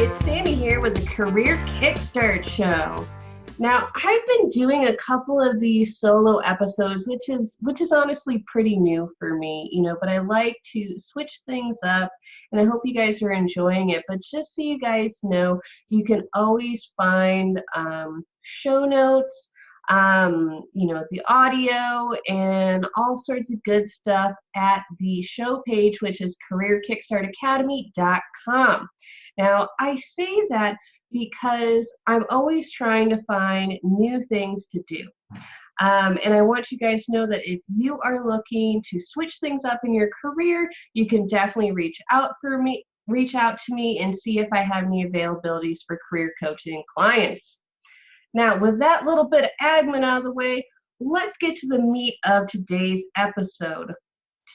it's Sami here with the Career Kickstart Show. Now, I've been doing a couple of these solo episodes, which is honestly pretty new for me, but I like to switch things up, and I hope you guys are enjoying it. But just so you guys know, you can always find show notes, the audio and all sorts of good stuff at the show page, which is careerkickstartacademy.com. Now, I say that because I'm always trying to find new things to do. And I want you guys to know that if you are looking to switch things up in your career, you can definitely reach out to me and see if I have any availabilities for career coaching clients. Now, with that little bit of admin out of the way, let's get to the meat of today's episode.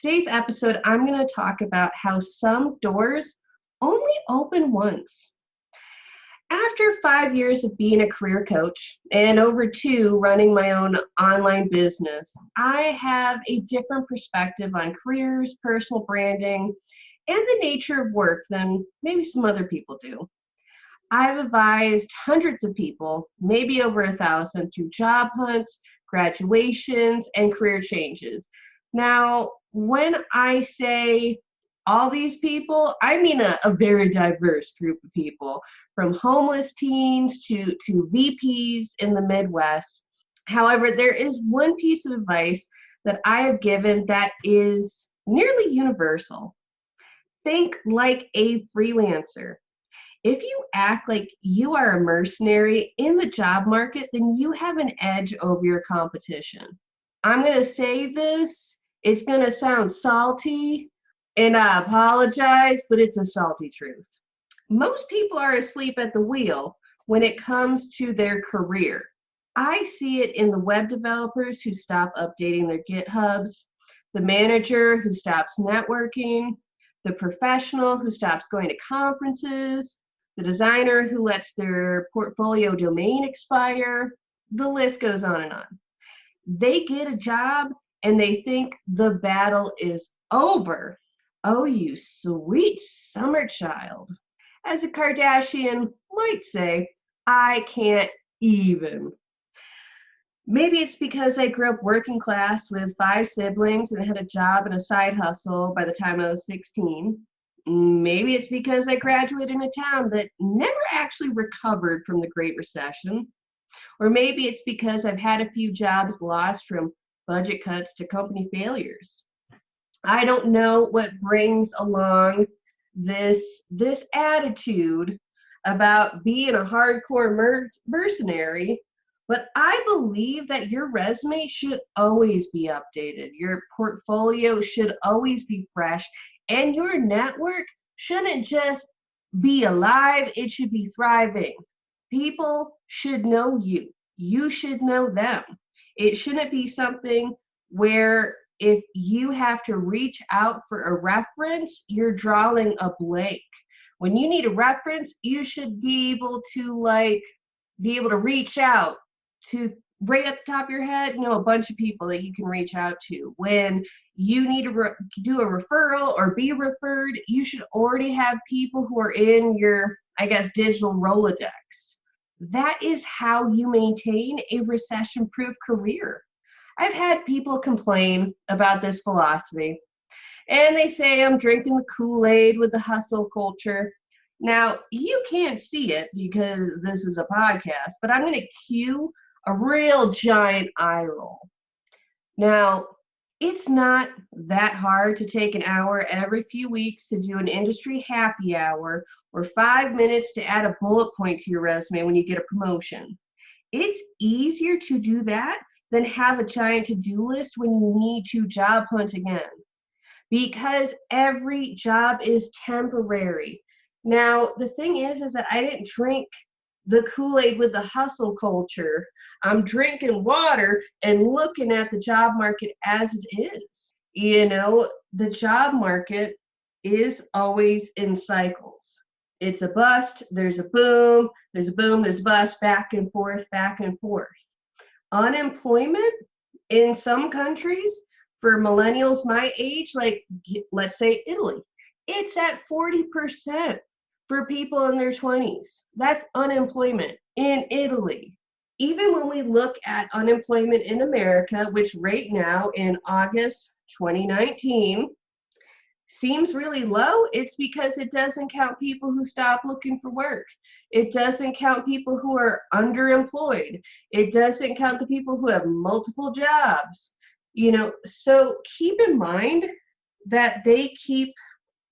Today's episode, I'm going to talk about how some doors only open once. After 5 years of being a career coach and over 2 running my own online business, I have a different perspective on careers, personal branding, and the nature of work than maybe some other people do. I've advised hundreds of people, maybe over 1,000, through job hunts, graduations, and career changes. Now, when I say all these people, I mean a very diverse group of people, from homeless teens to VPs in the Midwest. However, there is one piece of advice that I have given that is nearly universal. Think like a freelancer. If you act like you are a mercenary in the job market, then you have an edge over your competition. I'm going to say this, it's going to sound salty, and I apologize, but it's a salty truth. Most people are asleep at the wheel when it comes to their career. I see it in the web developers who stop updating their GitHubs, the manager who stops networking, the professional who stops going to conferences, the designer who lets their portfolio domain expire. The list goes on and on. They get a job and they think the battle is over. Oh, you sweet summer child. As a Kardashian might say, I can't even. Maybe it's because I grew up working class with 5 siblings and had a job and a side hustle by the time I was 16. Maybe it's because I graduated in a town that never actually recovered from the Great Recession. Or maybe it's because I've had a few jobs lost from budget cuts to company failures. I don't know what brings along this attitude about being a hardcore mercenary, but I believe that your resume should always be updated. Your portfolio should always be fresh, and your network shouldn't just be alive, it should be thriving. People should know you. You should know them. It shouldn't be something where if you have to reach out for a reference, you're drawing a blank. When you need a reference, you should be able to reach out to right at the top of your head, a bunch of people that you can reach out to. When you need to do a referral or be referred, you should already have people who are in your, digital Rolodex. That is how you maintain a recession-proof career. I've had people complain about this philosophy, and they say I'm drinking the Kool-Aid with the hustle culture. Now, you can't see it because this is a podcast, but I'm going to cue a real giant eye roll. Now, it's not that hard to take an hour every few weeks to do an industry happy hour or 5 minutes to add a bullet point to your resume when you get a promotion. It's easier to do that than have a giant to-do list when you need to job hunt again, because every job is temporary. Now, the thing is that I didn't drink the Kool-Aid with the hustle culture. I'm drinking water and looking at the job market as it is. The job market is always in cycles. It's a bust, there's a boom, there's a boom, there's a bust, back and forth, back and forth. Unemployment in some countries for millennials my age, like let's say Italy, it's at 40%. for people in their 20s. That's unemployment in Italy. Even when we look at unemployment in America, which right now in August 2019 seems really low, it's because it doesn't count people who stop looking for work. It doesn't count people who are underemployed. It doesn't count the people who have multiple jobs. So keep in mind that they keep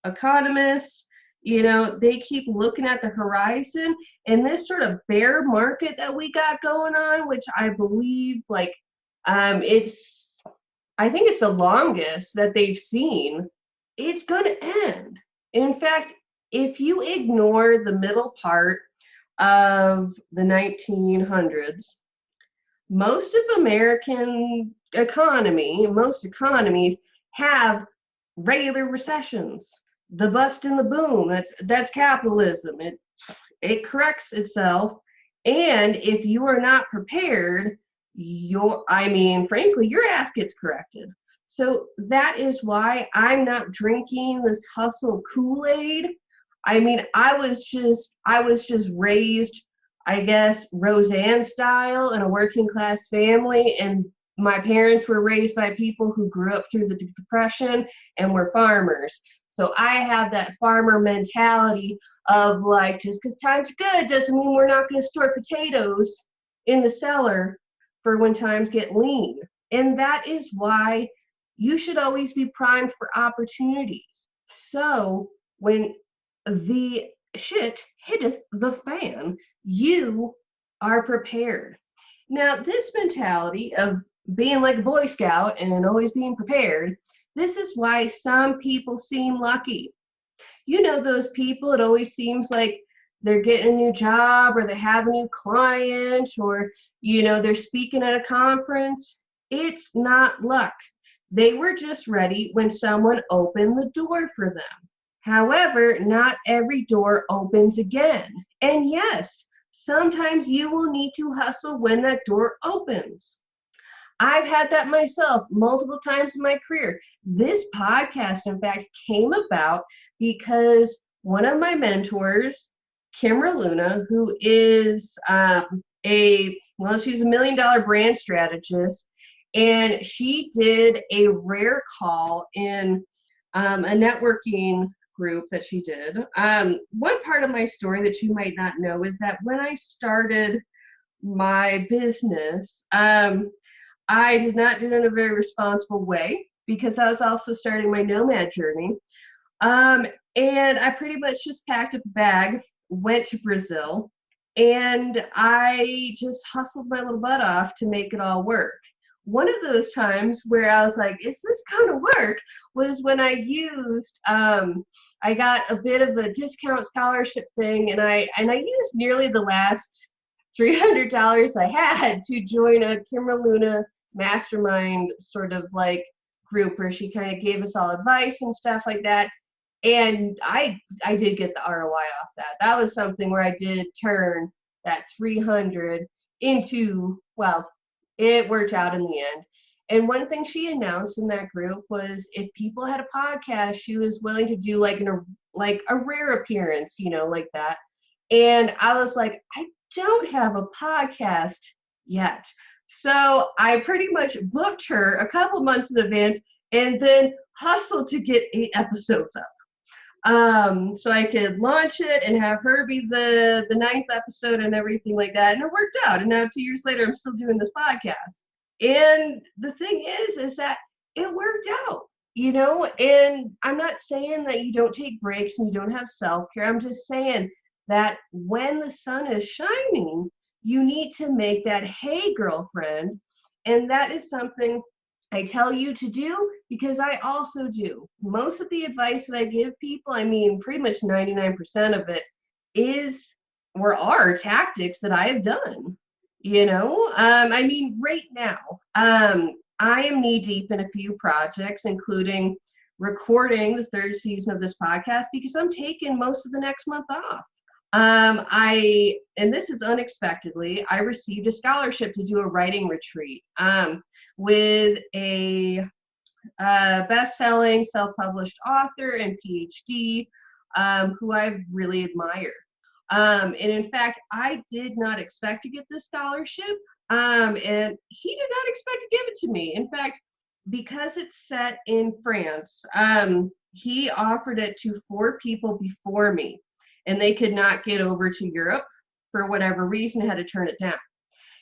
economists, they keep looking at the horizon, and this sort of bear market that we got going on, which I believe I think it's the longest that they've seen, it's going to end. In fact, if you ignore the middle part of the 1900s, most economies have regular recessions. The bust and the boom, that's capitalism. It corrects itself. And if you are not prepared, frankly, your ass gets corrected. So that is why I'm not drinking this hustle Kool-Aid. I was just raised, I guess, Roseanne style in a working class family, and my parents were raised by people who grew up through the Depression and were farmers. So I have that farmer mentality of just because times good doesn't mean we're not going to store potatoes in the cellar for when times get lean. And that is why you should always be primed for opportunities. So when the shit hitteth the fan, you are prepared. Now, this mentality of being like a Boy Scout and always being prepared, this is why some people seem lucky. Those people, it always seems like they're getting a new job, or they have a new client, or, they're speaking at a conference. It's not luck. They were just ready when someone opened the door for them. However, not every door opens again. And yes, sometimes you will need to hustle when that door opens. I've had that myself multiple times in my career. This podcast, in fact, came about because one of my mentors, Kimra Luna, who is she's $1 million brand strategist, and she did a rare call in a networking group that she did. One part of my story that you might not know is that when I started my business, I did not do it in a very responsible way because I was also starting my nomad journey. And I pretty much just packed up a bag, went to Brazil, and I just hustled my little butt off to make it all work. One of those times where I was like, is this going to work, was when I used, I got a bit of a discount scholarship thing, and I used nearly the last $300 I had to join a Kimra Luna mastermind sort of group where she kind of gave us all advice and stuff like that. And I did get the ROI off that. That was something where I did turn that 300 into, well, it worked out in the end. And one thing she announced in that group was if people had a podcast, she was willing to do a rare appearance, like that. And I was like, I don't have a podcast yet. So I pretty much booked her a couple months in advance and then hustled to get 8 episodes up. So I could launch it and have her be the 9th episode and everything like that. And it worked out. And now 2 years later, I'm still doing this podcast. And the thing is that it worked out, and I'm not saying that you don't take breaks and you don't have self-care. I'm just saying that when the sun is shining, you need to make that hay, girlfriend. And that is something I tell you to do because I also do. Most of the advice that I give people, pretty much 99% of it are tactics that I have done. Right now, I am knee deep in a few projects, including recording the 3rd season of this podcast because I'm taking most of the next month off. And this is unexpectedly, I received a scholarship to do a writing retreat with a best-selling self-published author and PhD who I really admire. And in fact, I did not expect to get this scholarship, and he did not expect to give it to me. In fact, because it's set in France, he offered it to 4 people before me, and they could not get over to Europe for whatever reason, had to turn it down.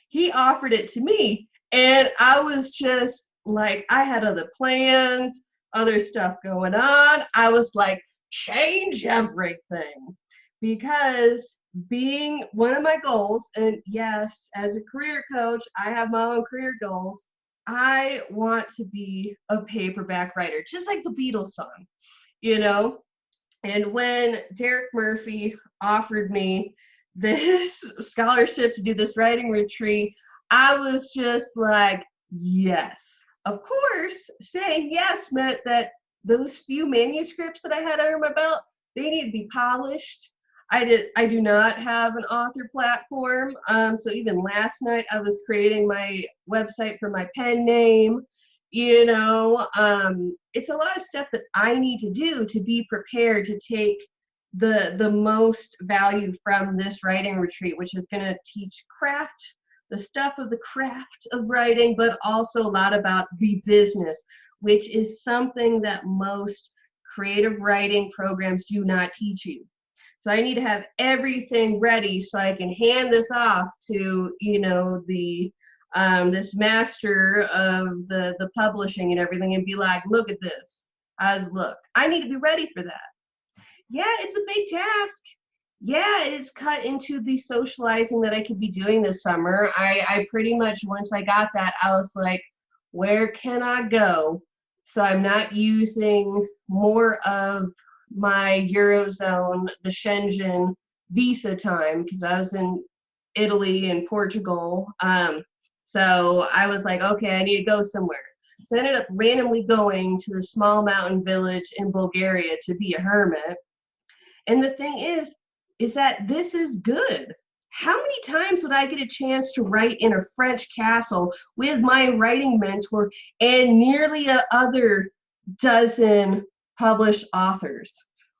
He offered it to me, and I was just like, I had other plans, other stuff going on. I was like, change everything. Because being one of my goals, and yes, as a career coach, I have my own career goals. I want to be a paperback writer, just like the Beatles song, you know? And when Derek Murphy offered me this scholarship to do this writing retreat, I was just like, yes. Of course, saying yes meant that those few manuscripts that I had under my belt, they need to be polished. I do not have an author platform. So even last night I was creating my website for my pen name. It's a lot of stuff that I need to do to be prepared to take the most value from this writing retreat, which is going to teach craft, the stuff of the craft of writing, but also a lot about the business, which is something that most creative writing programs do not teach you. So I need to have everything ready so I can hand this off to, this master of the publishing and everything, and be like, look at this. I need to be ready for that. Yeah, it's a big task. Yeah, it's cut into the socializing that I could be doing this summer. I pretty much, once I got that, I was like, where can I go? So I'm not using more of my Eurozone, the Schengen visa time, because I was in Italy and Portugal. So I was like, okay, I need to go somewhere. So I ended up randomly going to the small mountain village in Bulgaria to be a hermit. And the thing is that this is good. How many times would I get a chance to write in a French castle with my writing mentor and nearly a other dozen published authors?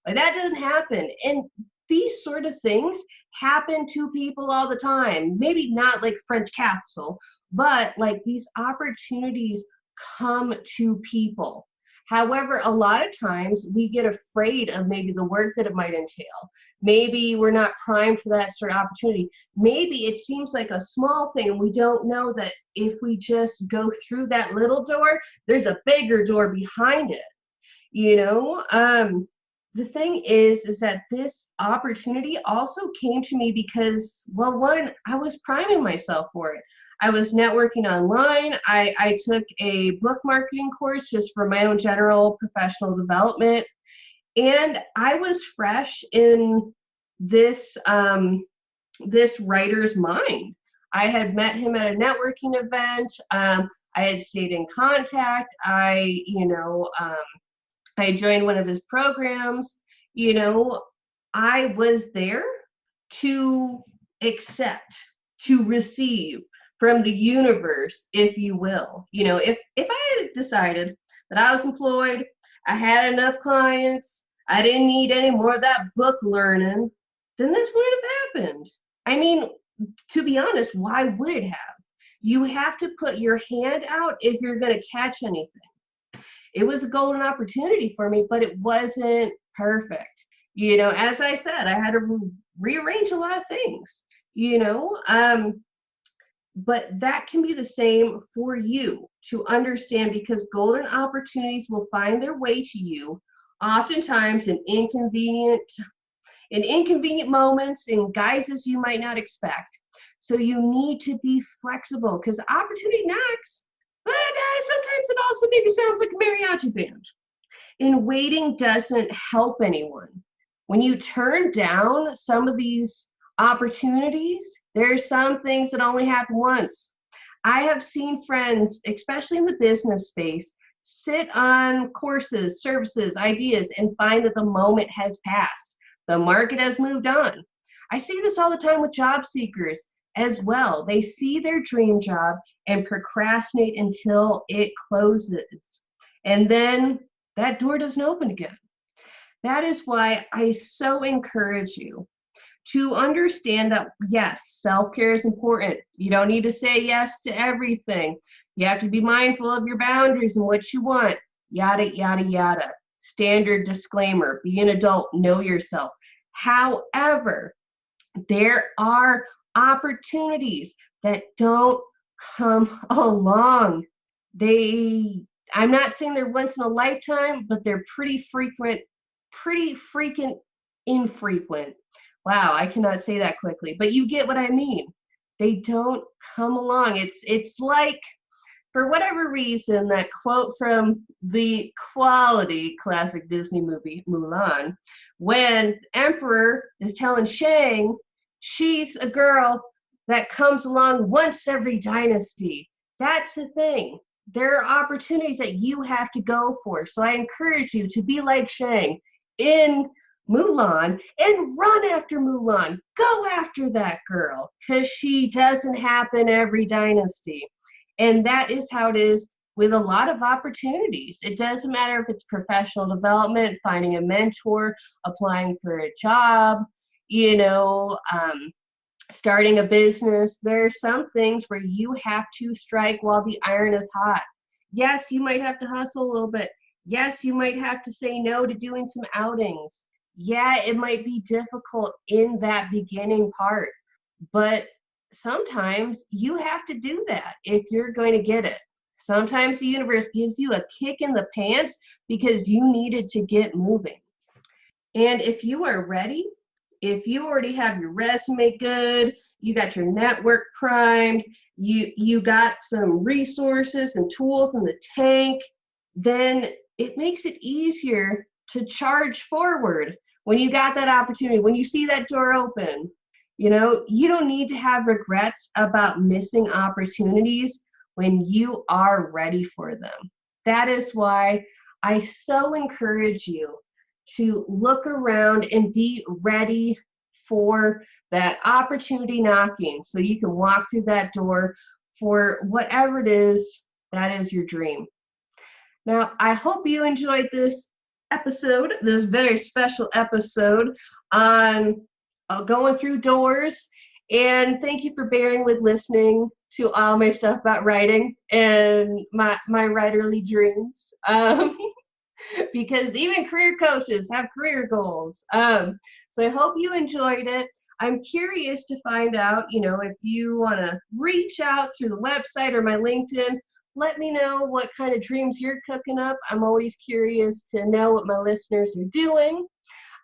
Like, that doesn't happen. And these sort of things happen to people all the time. Maybe not like French castle, but like these opportunities come to people. However, a lot of times we get afraid of maybe the work that it might entail. Maybe we're not primed for that sort of opportunity. Maybe it seems like a small thing and we don't know that if we just go through that little door, there's a bigger door behind it. The thing is that this opportunity also came to me because, well, one, I was priming myself for it. I was networking online. I took a book marketing course just for my own general professional development. And I was fresh in this writer's mind. I had met him at a networking event. I had stayed in contact. I joined one of his programs. I was there to accept, to receive from the universe, if you will. If I had decided that I was employed, I had enough clients, I didn't need any more of that book learning, then this wouldn't have happened. I mean, to be honest, why would it have? You have to put your hand out if you're going to catch anything. It was a golden opportunity for me, but it wasn't perfect. As I said, I had to rearrange a lot of things, but that can be the same for you to understand, because golden opportunities will find their way to you, oftentimes in inconvenient moments, in guises you might not expect. So you need to be flexible, because opportunity knocks, but sometimes it also maybe sounds like a mariachi band. And waiting doesn't help anyone. When you turn down some of these opportunities, there's some things that only happen once. I have seen friends, especially in the business space, sit on courses, services, ideas, and find that the moment has passed. The market has moved on. I see this all the time with job seekers as well. They see their dream job and procrastinate until it closes. And then that door doesn't open again. That is why I so encourage you to understand that, yes, self-care is important. You don't need to say yes to everything. You have to be mindful of your boundaries and what you want, yada, yada, yada. Standard disclaimer, be an adult, know yourself. However, there are opportunities that don't come along. I'm not saying they're once in a lifetime, but they're pretty frequent infrequent. Wow, I cannot say that quickly, but you get what I mean. They don't come along. It's like, for whatever reason, that quote from the quality classic Disney movie Mulan, when the Emperor is telling Shang she's a girl that comes along once every dynasty. That's the thing. There are opportunities that you have to go for. So I encourage you to be like Shang in Mulan and run after Mulan. Go after that girl, because she doesn't happen every dynasty. And that is how it is with a lot of opportunities. It doesn't matter if it's professional development, finding a mentor, applying for a job, starting a business. There are some things where you have to strike while the iron is hot. Yes, you might have to hustle a little bit. Yes, you might have to say no to doing some outings. Yeah, it might be difficult in that beginning part, but sometimes you have to do that if you're going to get it. Sometimes the universe gives you a kick in the pants because you needed to get moving. And if you are ready, if you already have your resume good, you got your network primed, you got some resources and tools in the tank, then it makes it easier to charge forward when you got that opportunity, when you see that door open. You don't need to have regrets about missing opportunities when you are ready for them. That is why I so encourage you to look around and be ready for that opportunity knocking so you can walk through that door for whatever it is that is your dream. Now, I hope you enjoyed this episode, this very special episode on going through doors. And thank you for bearing with listening to all my stuff about writing and my writerly dreams. Because even career coaches have career goals. So I hope you enjoyed it. I'm curious to find out, if you want to reach out through the website or my LinkedIn, let me know what kind of dreams you're cooking up. I'm always curious to know what my listeners are doing.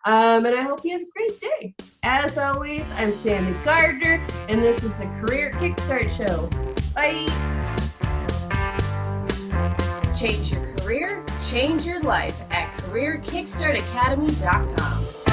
And I hope you have a great day. As always, I'm Sami Gardner, and this is the Career Kickstart Show. Bye. Change your career, change your life at CareerKickstartAcademy.com.